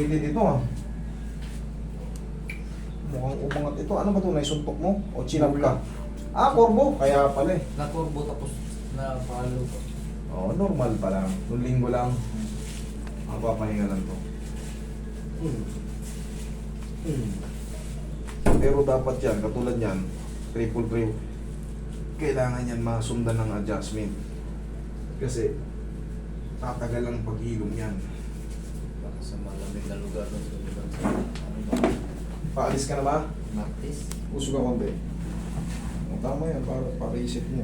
Solid ito ah. Mukhang umangat ito. Ano ba ito? Naisuntok mo? O chinap ka? Ah, korbo. Kaya pala eh. Na-turbo tapos na-follow ko. Oo, normal pa lang. Noong linggo lang. Mapapahinga lang to. Pero dapat yan, katulad yan, triple. Kailangan yan masundan ng adjustment. Kasi, tatagal ang paghilom yan. Baka sa malamig na lugar doon sa lugar sa ano ba? Paalis ka na ba? Martis. Puso ka konti. O, tama yan, para isip mo.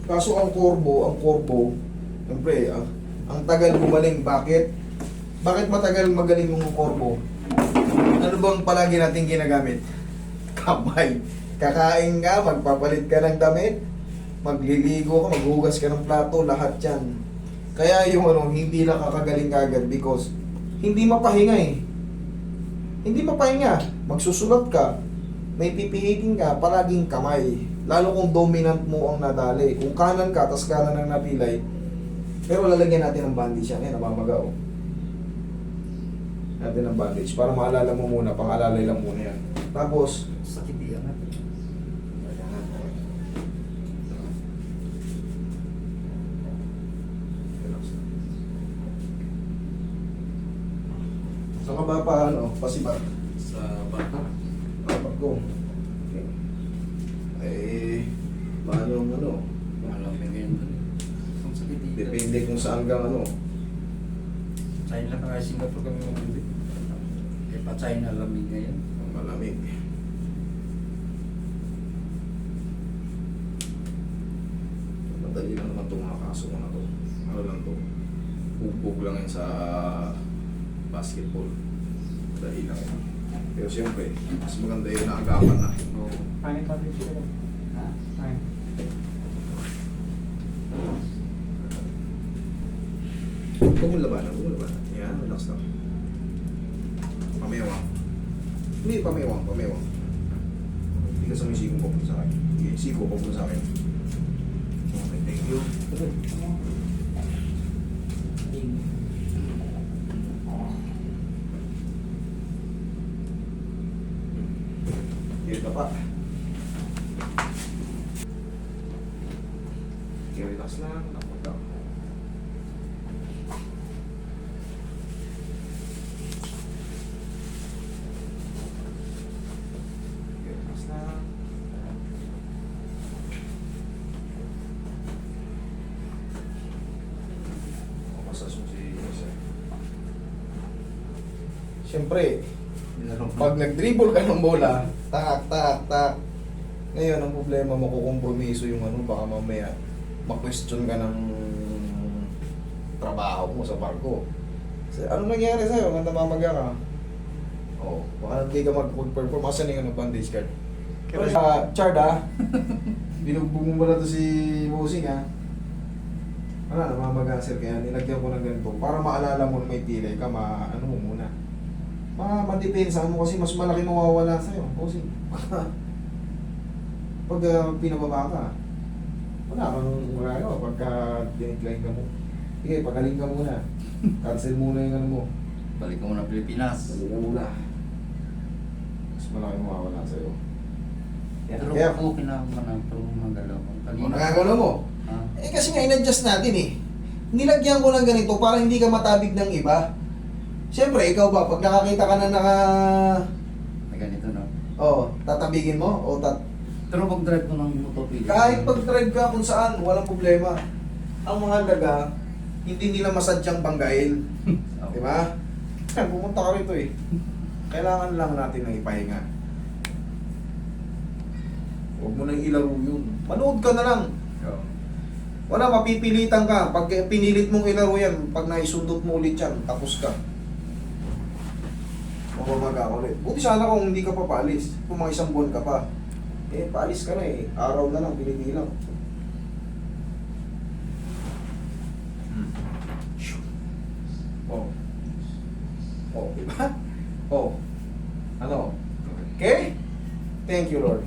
Kaso ang korbo, siyempre, ang tagal gumaling. Bakit? Bakit matagal magaling yung korbo? Ano bang palagi natin ginagamit? Kamay. Kakain ka, magpapalit ka ng damit, magliligo ka, maghugas ka ng plato, lahat yan. Kaya yung hindi na kakagaling kagad because hindi mapahinga eh. Hindi mapahinga. Magsusulat ka, may pipilitin ka, palaging kamay. Lalo kung dominant mo ang nadali. Kung kanan ka, tas kanan ang napilay. Pero lalagyan natin ng bandage yan. Namamaga oh. Natin ng bandage para maalala mo muna, pang-alalay lang muna yan. Tapos, Sakit yan natin. sa ka ba pa, pasibag? Sa bata. Kapag ko. Okay. Eh, paano ang Malamig ngayon doon. Ang sakit dito. depende kung saan ka China ka, Singapore kami magbibig. Eh pa China lamig ngayon. malamig. Madali lang naman itong mga kaso ko na to. Ano lang to? Hugbog lang yan sa basketball. Madali lang yan. Pero siyempre, mas maganda yun na agapan na. Oo. Pangit pa rin siya. Ha? Pangit. Huwag mo labanan. Yan, relax lang. Pamewang. Hindi, pamewang. Hindi ka sa may siko po sa akin. Sige, siko po sa akin. Okay, thank you. Here ka pa. Okay, relax lang. Takot lang. Okay, relax lang. Masas mo si Jose. Siyempre, pag nag-dribble ka ng bola, tak. Ngayon, ang problema mo, kukompromiso yung baka mamaya ma-question ka ng trabaho mo sa barko. Kasi, ano nangyari sa'yo? Ang namamaga ka? Oo. Baka hindi ka mag-perform. Asan yung bandage card? Chard binugbog mo ba na to si Bossing Wala, namamaga sir. Kaya nilagyan ko ng ganito. Para maalala mo na may pilay ka, ano mo muna. Madepensa mo kasi mas malaki mawawala sa'yo. Bossing. Pag pinababa ka, wala kang magagawa pagka dinecline ka mo. Sige, pagaling ka muna. Cancel muna yung mo. Balik ko muna Pilipinas. Balik ka muna. Mas malaki mawawala sa'yo. Pero Kaya, ako kinakaman pero magalaw ko. kung nagagalaw mo, Ha? kasi nga in-adjust natin eh. Nilagyan ko ng ganito para hindi ka matabig ng iba. Siyempre, ikaw ba, pag nakakita ka na Na ganito no. tatabigin mo o Pero pag drive ko ng motopili. kahit pag-drive ka kung saan, walang problema. Ang mahalaga, hindi nila masadyang banggain. Di ba? Pumunta ka rito eh. Kailangan lang natin ng ipahinga. Huwag mo nang ilaro yun. Manood ka na lang. Oo. Wala, mapipilitan ka. Pag pinilit mong ilaro yan, pag naisundot mo ulit yan, tapos ka. Mapamaga ka ulit. Buti sana kung hindi ka pa paalis. Kung mga isang buwan ka pa. Eh, paalis ka na eh. Araw na lang, pinipilang. Oh. Oh, diba? Oh. Ano? Okay? Thank you, Lord.